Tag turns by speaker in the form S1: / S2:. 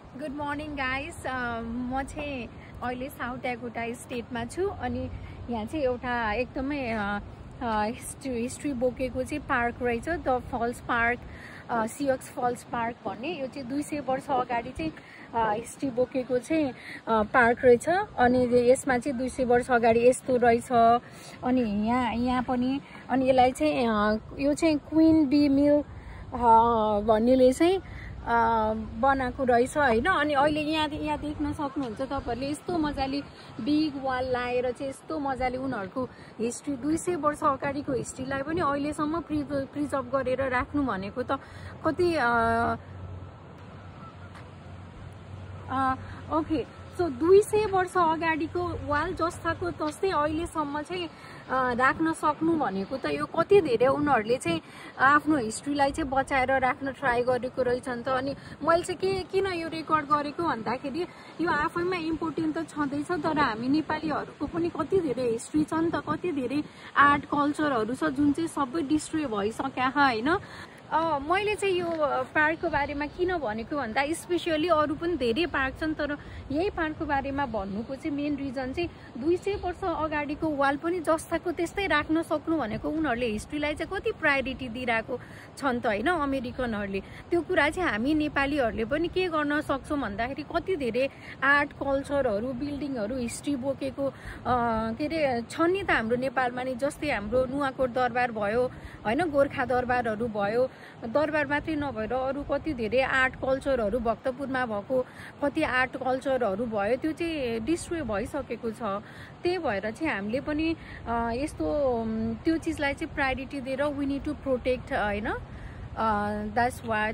S1: Good morning guys. म चाहिँ अहिले साउथ डाकोटा स्टेटमा छु अनि यहाँ चाहिँ एउटा एकदमै हिस्ट्री बोकेको चाहिँ पार्क रहेछ, the falls park, Sioux falls park भन्ने। यो चाहिँ 200 वर्ष अगाडि चाहिँ हिस्ट्री बोकेको चाहिँ पार्क रहेछ अनि यसमा चाहिँ 200 वर्ष अगाडि यस्तो रहेछ। अनि यहाँ पनि अनि यसलाई चाहिँ यो चाहिँ क्वीन बी मिल भन्नेले चाहिँ बनाएको रहेछ होइन। अनि अहिले यहाँ देख्न सक्नुहुन्छ तपाईँहरूले, यस्तो मजाले बिग वाल लाएर चाहिँ यस्तो मजाले उनीहरूको हिस्ट्री 200 वर्ष अगाडिको हिस्ट्रीलाई पनि अहिलेसम्म प्रिजर्भ गरेर राख्नु भनेको त कति ओके। सो 200 वर्ष अगाडिको वाल जस्ताको तस्तै अहिलेसम्म चाहिँ राख्न सक्नु भनेको त यो कति धेरै उनीहरूले चाहिँ आफ्नो हिस्ट्रीलाई चाहिँ बचाएर राख्न ट्राई गरेको रहेछन् त। अनि मैले चाहिँ किन यो रेकर्ड गरेको भन्दाखेरि यो आफैमा इम्पोर्टेन्ट त छँदैछ, तर हामी नेपालीहरूको पनि कति धेरै हिस्ट्री छ नि त, कति धेरै आर्ट कल्चरहरू छ जुन चाहिँ सबै डिस्ट्रोय भइसक्यो होइन। मैले चाहिँ यो पार्कको बारेमा किन भनेको भन्दा स्पेसियली अरू पनि धेरै पार्क छन्, तर यही पार्कको बारेमा भन्नुको चाहिँ मेन रिजन चाहिँ 200 वर्ष अगाडिको वाल पनि जस्ताको त्यस्तै राख्न सक्नु भनेको उनीहरूले हिस्ट्रीलाई चाहिँ कति प्रायोरिटी दिइरहेको छन् त होइन अमेरिकनहरूले। त्यो कुरा चाहिँ हामी नेपालीहरूले पनि के गर्न सक्छौँ भन्दाखेरि कति धेरै आर्ट कल्चरहरू बिल्डिङहरू हिस्ट्री बोकेको के अरे छन् नि त हाम्रो नेपालमा नि। जस्तै हाम्रो नुवाकोट दरबार भयो होइन, गोर्खा दरबारहरू भयो, दरबार मात्रै नभएर अरू कति धेरै आर्ट कल्चरहरू भक्तपुरमा भएको कति आर्ट कल्चरहरू भयो, त्यो चाहिँ डिस्ट्रोय भइसकेको छ। त्यही भएर चाहिँ हामीले पनि यस्तो त्यो चिजलाई चाहिँ प्रायोरिटी दिएर वी निड टु प्रोटेक्ट होइन। That's why